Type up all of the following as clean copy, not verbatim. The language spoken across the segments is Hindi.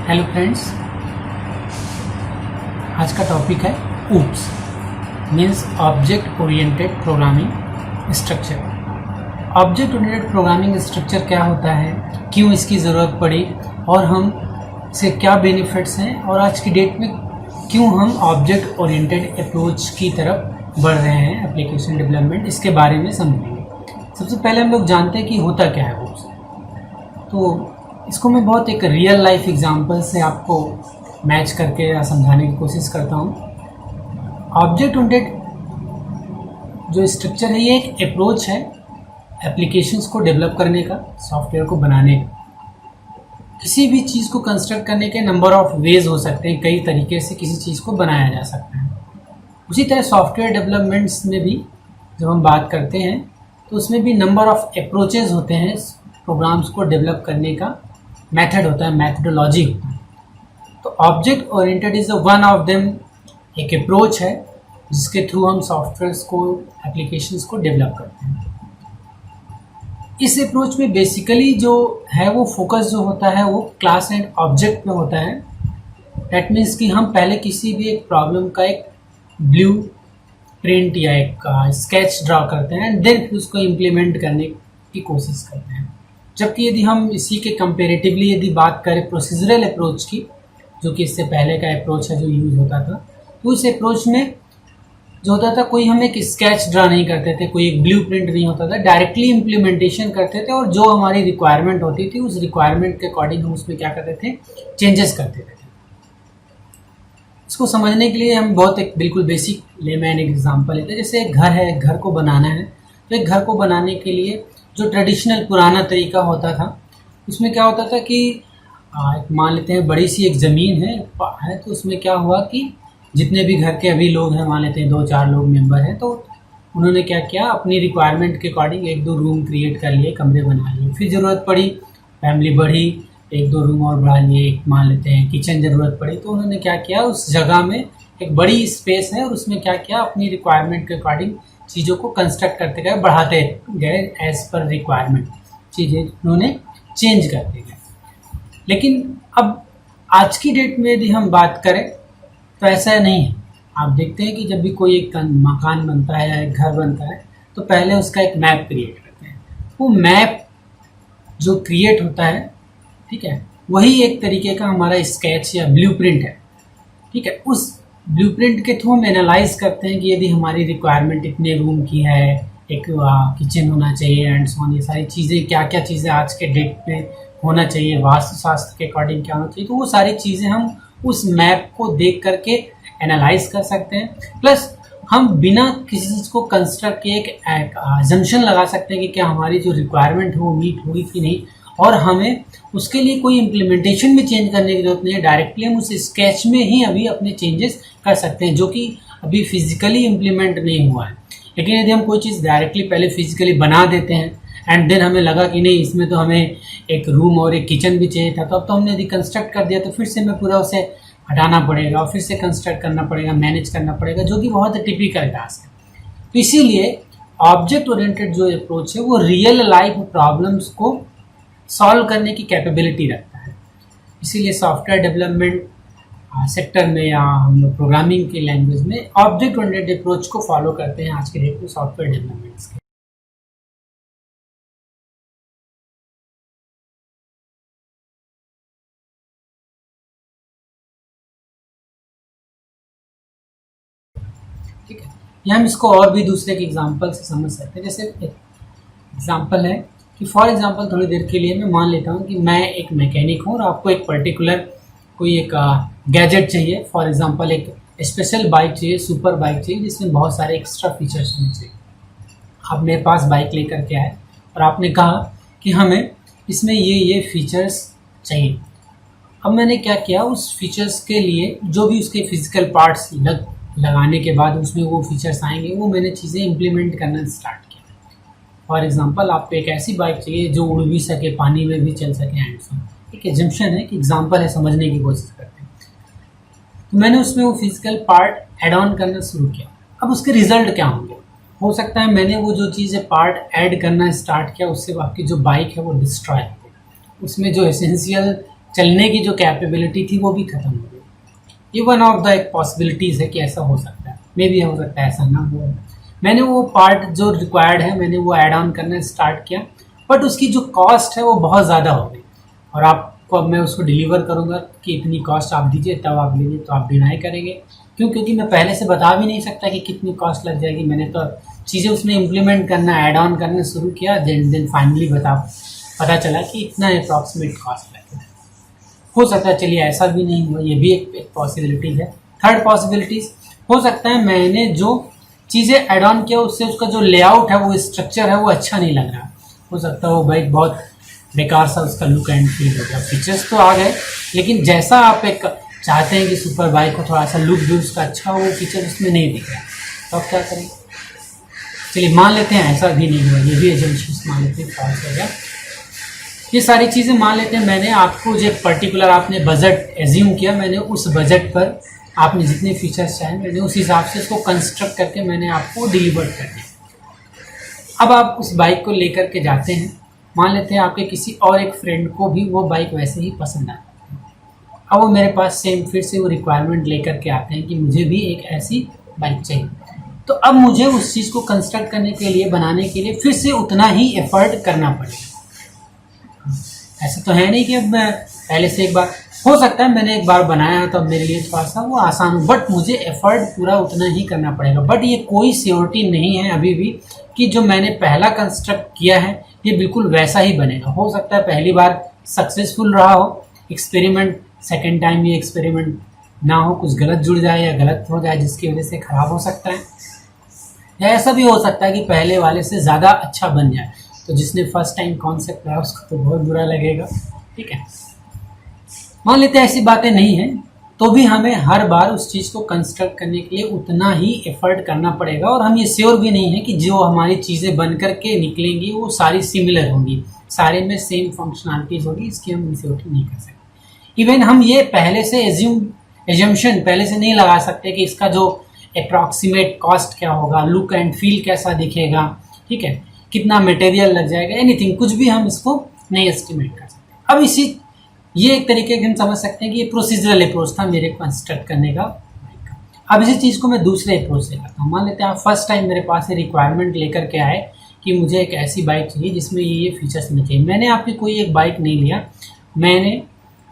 हेलो फ्रेंड्स, आज का टॉपिक है OOPS means object oriented programming structure. Object oriented programming structure क्या होता है, क्यों इसकी ज़रूरत पड़ी और हम से क्या बेनिफिट्स हैं और आज की डेट में क्यों हम ऑब्जेक्ट ओरिएंटेड अप्रोच की तरफ बढ़ रहे हैं एप्लीकेशन डेवलपमेंट, इसके बारे में समझेंगे। सबसे पहले हम लोग जानते हैं कि होता क्या है OOPS। तो इसको मैं बहुत एक रियल लाइफ एग्जांपल से आपको मैच करके समझाने की कोशिश करता हूँ। ऑब्जेक्ट ओरिएंटेड जो स्ट्रक्चर है ये एक अप्रोच है एप्लीकेशंस को डेवलप करने का, सॉफ्टवेयर को बनाने का। किसी भी चीज़ को कंस्ट्रक्ट करने के नंबर ऑफ वेज हो सकते हैं, कई तरीके से किसी चीज़ को बनाया जा सकता है। उसी तरह सॉफ्टवेयर डेवलपमेंट्स में भी जब हम बात करते हैं तो उसमें भी नंबर ऑफ अप्रोचेज होते हैं, प्रोग्राम्स को डेवलप करने का मेथड होता है, मैथडोलॉजी होता है। तो object oriented is one of them, एक अप्रोच है जिसके थ्रू हम सॉफ्टवेयर्स को, एप्लीकेशंस को डेवलप करते हैं। इस अप्रोच में बेसिकली जो है वो फोकस जो होता है वो क्लास एंड ऑब्जेक्ट पे होता है। दैट मीन्स कि हम पहले किसी भी एक प्रॉब्लम का एक ब्लू प्रिंट या एक स्केच ड्रा करते हैं, देन फिर उसको इम्प्लीमेंट करने की कोशिश करते हैं। जबकि यदि हम इसी के कंपेरेटिवली यदि बात करें प्रोसीजरल अप्रोच की, जो कि इससे पहले का अप्रोच है जो यूज़ होता था, तो उस अप्रोच में जो होता था कोई हम एक स्केच ड्रा नहीं करते थे, कोई एक ब्लू प्रिंट नहीं होता था, डायरेक्टली इम्प्लीमेंटेशन करते थे और जो हमारी रिक्वायरमेंट होती थी उस रिक्वायरमेंट के अकॉर्डिंग हम उसमें क्या करते थे, चेंजेस करते थे। इसको समझने के लिए हम बहुत एक बिल्कुल बेसिक लेमैन एग्जाम्पल लेते हैं। जैसे एक घर है, एक घर को बनाना है, तो एक घर को बनाने के लिए जो ट्रेडिशनल पुराना तरीका होता था उसमें क्या होता था कि मान लेते हैं बड़ी सी एक ज़मीन है तो उसमें क्या हुआ कि जितने भी घर के अभी लोग हैं, मान लेते हैं 2-4 लोग मेंबर हैं, तो उन्होंने क्या किया, अपनी रिक्वायरमेंट के अकॉर्डिंग 1-2 रूम क्रिएट कर लिए, कमरे बना लिए। फिर ज़रूरत पड़ी, फैमिली बढ़ी, 1-2 रूम और बढ़ा लिए, एक मान लेते हैं किचन ज़रूरत पड़ी, तो उन्होंने क्या किया, उस जगह में एक बड़ी स्पेस है और उसमें क्या किया, अपनी रिक्वायरमेंट के अकॉर्डिंग चीज़ों को कंस्ट्रक्ट करते गए, बढ़ाते गए, एज पर रिक्वायरमेंट चीज़ें उन्होंने चेंज करते गए। लेकिन अब आज की डेट में यदि हम बात करें तो ऐसा नहीं है। आप देखते हैं कि जब भी कोई एक मकान बनता है या एक घर बनता है तो पहले उसका एक मैप क्रिएट करते हैं। वो मैप जो क्रिएट होता है, ठीक है, वही एक तरीके का हमारा स्केच या ब्लूप्रिंट है, ठीक है। उस ब्लूप्रिंट के थ्रू हम एनालाइज करते हैं कि यदि हमारी रिक्वायरमेंट इतने रूम की है, एक किचन होना चाहिए एंड सो ऑन, ये सारी चीज़ें क्या क्या चीज़ें आज के डेट में होना चाहिए, वास्तुशास्त्र के अकॉर्डिंग क्या होना चाहिए, तो वो सारी चीज़ें हम उस मैप को देख करके एनालाइज कर सकते हैं। प्लस हम बिना किसी चीज़ को कंस्ट्रक्ट किए एक अजम्पशन लगा सकते हैं कि क्या हमारी जो रिक्वायरमेंट है वो मीट होगी कि नहीं, और हमें उसके लिए कोई इम्प्लीमेंटेशन में चेंज करने की जरूरत नहीं है। डायरेक्टली हम उस स्केच में ही अभी अपने चेंजेस कर सकते हैं, जो कि अभी फिजिकली इम्प्लीमेंट नहीं हुआ है। लेकिन यदि हम कोई चीज़ डायरेक्टली पहले फिजिकली बना देते हैं एंड देन हमें लगा कि नहीं, इसमें तो हमें एक रूम और एक किचन भी चाहिए था, तो अब तो हमने यदि कंस्ट्रक्ट कर दिया तो फिर से हमें पूरा उसे हटाना पड़ेगा और फिर से कंस्ट्रक्ट करना पड़ेगा, मैनेज करना पड़ेगा, जो कि बहुत टिपिकल टास्क है। तो इसीलिए ऑब्जेक्ट ओरिएंटेड जो अप्रोच है वो रियल लाइफ प्रॉब्लम्स को सॉल्व करने की कैपेबिलिटी रखता है। इसीलिए सॉफ्टवेयर डेवलपमेंट सेक्टर में या हम लोग प्रोग्रामिंग की लैंग्वेज में ऑब्जेक्ट ओरिएंटेड अप्रोच को फॉलो करते हैं आज के डेट में सॉफ्टवेयर डेवलपमेंट्स के। ठीक है, या हम इसको और भी दूसरे के एग्जाम्पल से समझ सकते हैं। जैसे एग्जाम्पल है कि फॉर एग्जाम्पल थोड़ी देर के लिए मैं मान लेता हूँ कि मैं एक मैकेनिक हूँ और आपको एक पर्टिकुलर कोई एक गैजेट चाहिए। फॉर एग्जांपल एक स्पेशल बाइक चाहिए, सुपर बाइक चाहिए, जिसमें बहुत सारे एक्स्ट्रा फीचर्स होने चाहिए। आप मेरे पास बाइक लेकर के आए और आपने कहा कि हमें इसमें ये फीचर्स चाहिए। अब मैंने क्या किया, उस फीचर्स के लिए जो भी उसके फिजिकल पार्ट्स लगाने के बाद उसमें वो फीचर्स आएंगे, वो मैंने चीज़ें इम्प्लीमेंट करना स्टार्ट किया। फॉर एग्जांपल आपको एक ऐसी बाइक चाहिए जो उड़ भी सके, पानी में भी चल सके एंड सो। एक एजम्पशन है कि एग्जांपल है, समझने की कोशिश करते हैं। तो मैंने उसमें वो फिजिकल पार्ट ऐड ऑन करना शुरू किया। अब उसके रिजल्ट क्या होंगे, हो सकता है मैंने वो जो चीज़ें पार्ट ऐड करना स्टार्ट किया उससे आपकी जो बाइक है वो डिस्ट्रॉय हो गई, उसमें जो एसेंशियल चलने की जो कैपेबिलिटी थी वो भी खत्म हो गई। ये वन ऑफ द एक पॉसिबिलिटीज़ है कि ऐसा हो सकता है, मे भी हो सकता है ऐसा ना हो। मैंने वो पार्ट जो रिक्वायर्ड है मैंने वो ऐड ऑन करना स्टार्ट किया, बट उसकी जो कॉस्ट है वो बहुत ज़्यादा हो गई। और आपको अब मैं उसको डिलीवर करूँगा कि इतनी कॉस्ट आप दीजिए तब आप लीजिए, तो आप डिनाई करेंगे। क्यों? क्योंकि मैं पहले से बता भी नहीं सकता कि कितनी कॉस्ट लग जाएगी। मैंने तो चीज़ें उसमें इम्प्लीमेंट करना, ऐड ऑन करना शुरू किया, देन फाइनली पता चला कि इतना अप्रॉक्सीमेट कॉस्ट लगेगा। हो सकता है चलिए ऐसा भी नहीं हुआ, ये भी एक पॉसिबिलिटी है। थर्ड पॉसिबिलिटीज हो सकता है मैंने जो चीज़ें ऐड ऑन किया उससे उसका जो लेआउट है, वो स्ट्रक्चर है, वो अच्छा नहीं लग रहा। हो सकता है वो बाइक बहुत बेकार सा उसका लुक एंड फील हो गया। फीचर्स तो आ गए, लेकिन जैसा आप एक चाहते हैं कि सुपर बाइक को थोड़ा सा लुक भी उसका अच्छा हो, वो फीचर उसमें नहीं दिख रहा, तो आप क्या करें? चलिए मान लेते हैं ऐसा भी नहीं हुआ, ये भी एजेंसी मान लेते हैं फॉल्स हो गया। ये सारी चीज़ें मान लेते हैं, मैंने आपको जो पर्टिकुलर आपने बजट एज्यूम किया, मैंने उस बजट पर आपने जितने फीचर्स चाहे मैंने उस हिसाब से इसको कंस्ट्रक्ट करके मैंने आपको डिलीवर कर दिया। अब आप उस बाइक को लेकर के जाते हैं, मान लेते हैं आपके किसी और एक फ्रेंड को भी वो बाइक वैसे ही पसंद आती है। अब वो मेरे पास सेम फिर से वो रिक्वायरमेंट लेकर के आते हैं कि मुझे भी एक ऐसी बाइक चाहिए। तो अब मुझे उस चीज़ को कंस्ट्रक्ट करने के लिए, बनाने के लिए फिर से उतना ही एफर्ट करना पड़ेगा। ऐसा तो है नहीं कि अब मैं पहले से एक बार, हो सकता है मैंने एक बार बनाया तो अब मेरे लिए थोड़ा सा वो आसान हो, बट मुझे एफर्ट पूरा उतना ही करना पड़ेगा। बट ये कोई श्योरिटी नहीं है अभी भी कि जो मैंने पहला कंस्ट्रक्ट किया है ये बिल्कुल वैसा ही बनेगा। हो सकता है पहली बार सक्सेसफुल रहा हो एक्सपेरिमेंट, सेकेंड टाइम ये एक्सपेरिमेंट ना हो, कुछ गलत जुड़ जाए या गलत हो जाए जिसकी वजह से ख़राब हो सकता है, या ऐसा भी हो सकता है कि पहले वाले से ज़्यादा अच्छा बन जाए। तो जिसने फर्स्ट टाइम कॉन्सेप्ट लाया उसको तो बहुत बुरा लगेगा। ठीक है, मान लेते हैं ऐसी बातें नहीं हैं, तो भी हमें हर बार उस चीज़ को कंस्ट्रक्ट करने के लिए उतना ही एफर्ट करना पड़ेगा। और हम ये श्योर भी नहीं है कि जो हमारी चीज़ें बन करके निकलेंगी वो सारी सिमिलर होंगी, सारे में सेम फंक्शनलिटीज होगी, इसकी हम श्योरिटी नहीं कर सकते। इवन हम ये पहले से एजम्पशन पहले से नहीं लगा सकते कि इसका जो अप्रॉक्सीमेट कॉस्ट क्या होगा, लुक एंड फील कैसा दिखेगा, ठीक है, कितना मटेरियल लग जाएगा, एनीथिंग, कुछ भी हम इसको नहीं एस्टिमेट कर सकते। अब ये एक तरीके के हम समझ सकते हैं कि ये प्रोसीजरल अप्रोच था मेरे कंस्ट्रक्ट करने का। अब इसी चीज़ को मैं दूसरे अप्रोच से करता हूँ। मान लेते हैं आप फर्स्ट टाइम मेरे पास ये रिक्वायरमेंट लेकर के आए कि मुझे एक ऐसी बाइक चाहिए जिसमें ये फीचर्स में चाहिए। मैंने आपकी कोई एक बाइक नहीं लिया, मैंने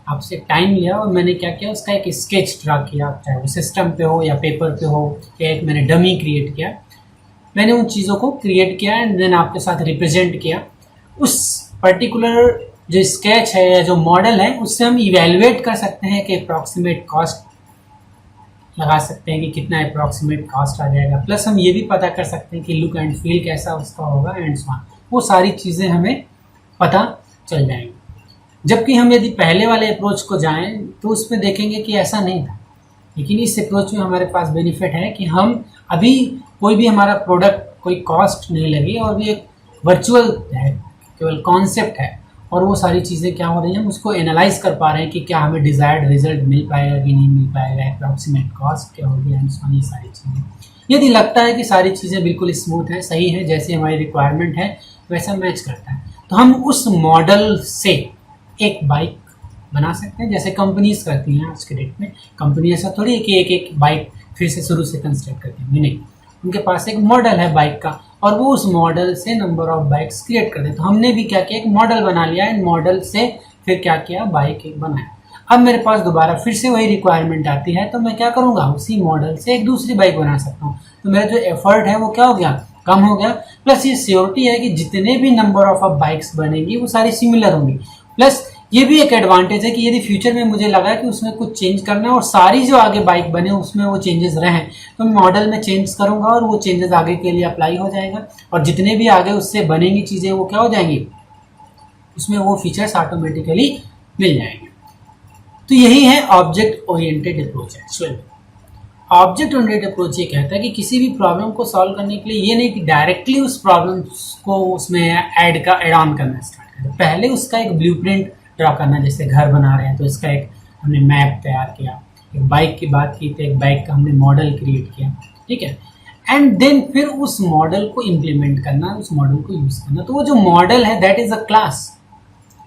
आपसे टाइम लिया और मैंने क्या किया, उसका एक स्केच ड्रा किया, चाहे वो सिस्टम पे हो या पेपर पे हो, या एक मैंने डमी क्रिएट किया। मैंने उन चीज़ों को क्रिएट किया एंड देन आपके साथ रिप्रेजेंट किया। उस पर्टिकुलर जो स्केच है या जो मॉडल है उससे हम इवेलुएट कर सकते हैं कि अप्रॉक्सीमेट कॉस्ट लगा सकते हैं कि कितना अप्रॉक्सीमेट कॉस्ट आ जाएगा, प्लस हम ये भी पता कर सकते हैं कि लुक एंड फील कैसा उसका होगा एंड सो ऑन। वो सारी चीज़ें हमें पता चल जाएंगी। जबकि हम यदि पहले वाले अप्रोच को जाएं तो उसमें देखेंगे कि ऐसा नहीं था। लेकिन इस अप्रोच में हमारे पास बेनिफिट है कि हम अभी कोई भी हमारा प्रोडक्ट कोई कॉस्ट नहीं लगी और भी एक वर्चुअल है, केवल कॉन्सेप्ट है, और वो सारी चीज़ें क्या हो रही हैं हम उसको एनालाइज कर पा रहे हैं कि क्या हमें डिज़ायर्ड रिजल्ट मिल पाएगा कि नहीं मिल पाएगा, अप्रॉक्सीमेट कॉस्ट क्या होगी एंड सो ऑन। ये सारी चीज़ें यदि लगता है कि सारी चीज़ें बिल्कुल स्मूथ है, सही है, जैसे हमारी रिक्वायरमेंट है वैसा मैच करता है, तो हम उस मॉडल से एक बाइक बना सकते हैं, जैसे कंपनीज करती हैं आज के डेट में। कंपनी ऐसा थोड़ी है कि एक बाइक फिर से शुरू से कंस्ट्रक्ट करती है, नहीं, उनके पास एक मॉडल है बाइक का और वो उस मॉडल से नंबर ऑफ बाइक्स क्रिएट कर दे। तो हमने भी क्या किया, एक मॉडल बना लिया, इन मॉडल से फिर क्या किया, बाइक एक बनाया। अब मेरे पास दोबारा फिर से वही रिक्वायरमेंट आती है तो मैं क्या करूँगा, उसी मॉडल से एक दूसरी बाइक बना सकता हूँ। तो मेरा जो एफर्ट है वो क्या हो गया, कम हो गया, प्लस ये श्योरिटी है कि जितने भी नंबर ऑफ बाइक्स बनेगी वो सारी सिमिलर होंगी। प्लस ये भी एक एडवांटेज है कि यदि फ्यूचर में मुझे लगा कि उसमें कुछ चेंज करना है और सारी जो आगे बाइक बने उसमें वो चेंजेस रहें, तो मैं मॉडल में चेंज करूंगा और वो चेंजेस आगे के लिए अप्लाई हो जाएगा, और जितने भी आगे उससे बनेंगी चीज़ें वो क्या हो जाएंगी, उसमें वो फीचर्स ऑटोमेटिकली मिल जाएंगे। तो यही है object oriented approach. Actually object oriented approach ये कहता है कि किसी भी प्रॉब्लम को सॉल्व करने के लिए ये नहीं कि डायरेक्टली उस प्रॉब्लम को उसमें ऐड ऑन करना स्टार्ट करें, पहले उसका एक ब्लूप्रिंट ड्रॉ करना। जैसे घर बना रहे हैं तो इसका एक हमने मैप तैयार किया, एक बाइक की बात की तो एक बाइक का हमने मॉडल क्रिएट किया, ठीक है, एंड देन फिर उस मॉडल को इम्प्लीमेंट करना, उस मॉडल को यूज करना। तो वो जो मॉडल है दैट इज अ क्लास,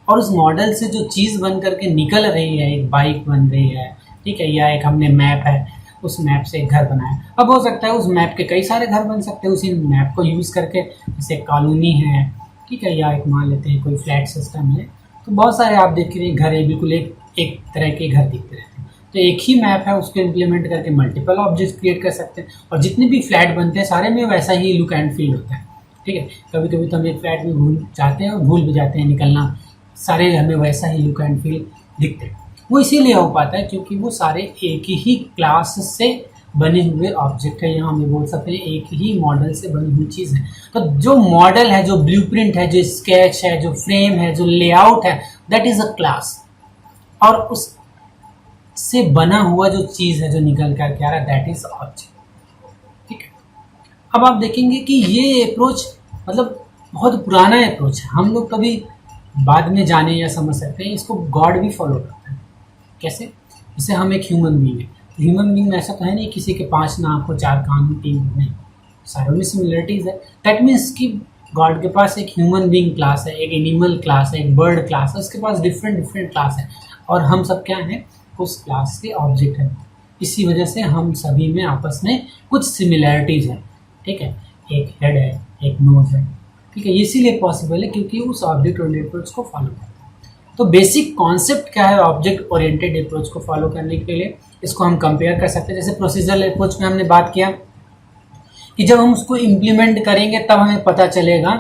और उस मॉडल से जो चीज़ बन करके निकल रही है, एक बाइक बन रही है, ठीक है, या एक हमने मैप है, उस मैप से एक घर बनाया। अब हो सकता है उस मैप के कई सारे घर बन सकते हैं उसी मैप को यूज़ करके, जैसे कॉलोनी है, ठीक है, या एक मान लेते हैं कोई फ्लैट सिस्टम है, तो बहुत सारे आप देख रहे घर है, बिल्कुल एक तरह के घर दिखते रहते हैं। तो एक ही मैप है, उसको इम्प्लीमेंट करके मल्टीपल ऑब्जेक्ट क्रिएट कर सकते हैं, और जितने भी फ्लैट बनते हैं सारे में वैसा ही लुक एंड फील होता है, ठीक है। कभी कभी तो हम एक फ्लैट में भूल जाते हैं और भूल भी जाते हैं निकलना, सारे हमें वैसा ही लुक एंड फील दिखते हैं। वो इसीलिए हो पाता है क्योंकि वो सारे एक ही क्लास से बने हुए ऑब्जेक्ट है, यहाँ हम बोल सकते हैं एक ही मॉडल से बनी हुई चीज़ है। तो जो मॉडल है, जो ब्लूप्रिंट है, जो स्केच है, जो फ्रेम है, जो लेआउट है, दैट इज अ क्लास, और उस से बना हुआ जो चीज़ है जो निकल कर के आ रहा है, दैट इज ऑब्जेक्ट, ठीक है। अब आप देखेंगे कि ये अप्रोच मतलब बहुत पुराना अप्रोच है, हम लोग कभी बाद में जाने या समझ सकते हैं, इसको गॉड भी फॉलो करता है। कैसे? जैसे हम एक ह्यूमन बीइंग है, ह्यूमन बीइंग में ऐसा तो है नहीं किसी के 5 नाक हो, 4 कान हो, 3 नहीं, सारों में सिमिलरिटीज है। दैट मीन्स कि गॉड के पास एक ह्यूमन बीइंग क्लास है, एक एनिमल क्लास है, एक बर्ड क्लास है, उसके पास डिफरेंट डिफरेंट क्लास है, और हम सब क्या हैं, उस क्लास के ऑब्जेक्ट हैं। इसी वजह से हम सभी में आपस में कुछ सिमिलरिटीज है, ठीक है, एक हेड है, एक नोज है, ठीक है। इसीलिए पॉसिबल है क्योंकि उस ऑब्जेक्ट ओरिएंटेड अप्रोच को फॉलो करता है। तो बेसिक कॉन्सेप्ट क्या है ऑब्जेक्ट ओरिएंटेड अप्रोच को फॉलो करने के लिए, इसको हम कंपेयर कर सकते हैं। जैसे प्रोसीजरल अप्रोच में हमने बात किया कि जब हम उसको इम्प्लीमेंट करेंगे तब हमें पता चलेगा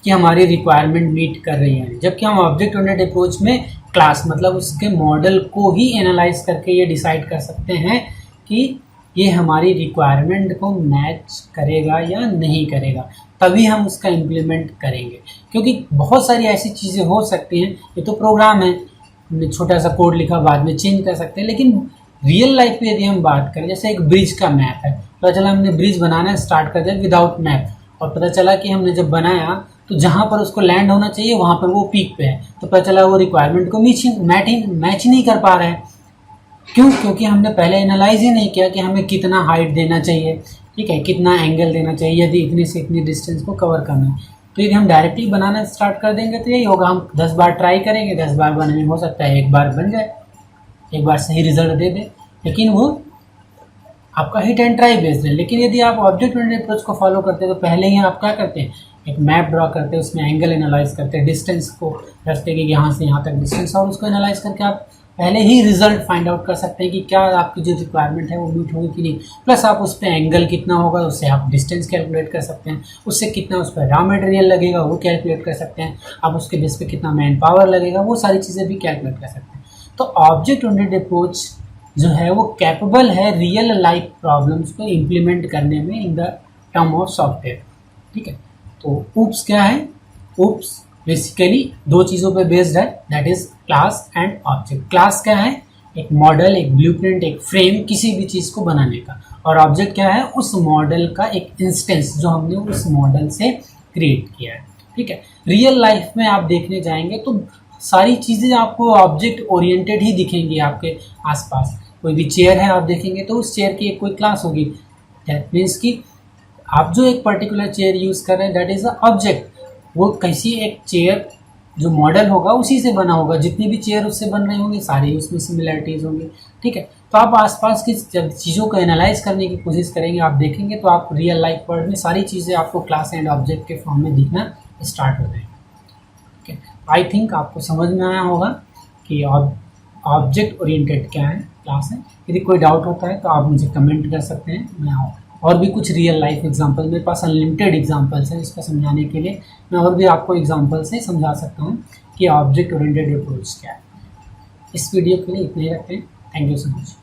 कि हमारी रिक्वायरमेंट मीट कर रही है, जबकि हम ऑब्जेक्ट ओरिएंटेड अप्रोच में क्लास मतलब उसके मॉडल को ही एनालाइज करके ये डिसाइड कर सकते हैं कि ये हमारी रिक्वायरमेंट को मैच करेगा या नहीं करेगा, तभी हम उसका इम्प्लीमेंट करेंगे। क्योंकि बहुत सारी ऐसी चीज़ें हो सकती हैं, ये तो प्रोग्राम है, हमने छोटा सा कोड लिखा, बाद में चेंज कर सकते हैं, लेकिन रियल लाइफ में यदि हम बात करें, जैसे एक ब्रिज का मैप है, पता चला हमने ब्रिज बनाना स्टार्ट कर दिया विदाउट मैप, और पता चला कि हमने जब बनाया तो जहाँ पर उसको लैंड होना चाहिए वहाँ पर वो पीक पे है, तो पता चला वो रिक्वायरमेंट को मैच नहीं कर पा रहा है। क्यों? क्योंकि हमने पहले एनालाइज ही नहीं किया कि हमें कितना हाइट देना चाहिए, ठीक है, कितना एंगल देना चाहिए यदि इतने से इतनी डिस्टेंस को कवर करना है। तो यदि हम डायरेक्टली बनाना स्टार्ट कर देंगे तो यही होगा, हम 10 बार ट्राई करेंगे, 10 बार बनाने हो सकता है एक बार बन जाए, एक बार सही रिजल्ट दे दे, लेकिन वो आपका हिट एंड ट्राई बेस्ड है। लेकिन यदि आप ऑब्जेक्ट ओरिएंटेड अप्रोच को फॉलो करते हैं तो पहले ही आप क्या करते हैं, एक मैप ड्रॉ करते हैं, उसमें एंगल एनालाइज करते हैं, डिस्टेंस को रखते हैं कि यहाँ से यहाँ तक डिस्टेंस, और उसको एनालाइज करके आप पहले ही रिजल्ट फाइंड आउट कर सकते हैं कि क्या आपकी जो रिक्वायरमेंट है वो मीट होगी कि नहीं। प्लस आप उस पर एंगल कितना होगा उससे आप डिस्टेंस कैलकुलेट कर सकते हैं, उससे कितना उस पर रॉ मटेरियल लगेगा वो कैलकुलेट कर सकते हैं, आप उसके बेस पे कितना मैन पावर लगेगा वो सारी चीज़ें भी कैलकुलेट कर सकते हैं। तो ऑब्जेक्ट ओरिएंटेड अप्रोच जो है वो कैपेबल है रियल लाइफ प्रॉब्लम्स को इम्प्लीमेंट करने में in the term of software, ठीक है। तो ऊप्स क्या है? ऊप्स बेसिकली 2 चीज़ों पे बेस्ड है, that is class and object. Class क्या है? एक मॉडल, एक ब्लूप्रिंट, एक फ्रेम किसी भी चीज़ को बनाने का, और ऑब्जेक्ट क्या है? उस मॉडल का एक इंस्टेंस जो हमने उस मॉडल से क्रिएट किया है, ठीक है। रियल लाइफ में आप देखने जाएंगे तो सारी चीज़ें आपको ऑब्जेक्ट ओरिएंटेड ही दिखेंगी आपके आसपास। कोई भी चेयर है आप देखेंगे तो उस चेयर की एक कोई क्लास होगी, दैट मीन्स कि आप जो एक पर्टिकुलर चेयर यूज़ कर रहे हैं दैट इज़ अ ऑब्जेक्ट। वो किसी एक चेयर जो मॉडल होगा उसी से बना होगा, जितनी भी चेयर उससे बन रही होंगी सारी उसमें सिमिलरिटीज़ होंगी, ठीक है। तो आप आसपास की जब चीज़ों को एनालाइज करने की कोशिश करेंगे, आप देखेंगे तो आप रियल लाइफ वर्ल्ड में सारी चीज़ें आपको क्लास एंड ऑब्जेक्ट के फॉर्म में दिखना स्टार्ट हो जाएंगे, ठीक है। आई थिंक आपको समझ में आया होगा कि ऑब्जेक्ट ओरिएंटेड क्या है, क्लास है। यदि कोई डाउट होता है तो आप मुझे कमेंट कर सकते हैं, मैं और भी कुछ रियल लाइफ एग्जांपल, मेरे पास अनलिमिटेड एग्जांपल्स हैं इसको समझाने के लिए, मैं और भी आपको एग्जांपल से समझा सकता हूँ कि ऑब्जेक्ट ओरिएंटेड अप्रोच क्या है। इस वीडियो के लिए इतना ही रखते हैं। Thank you so much.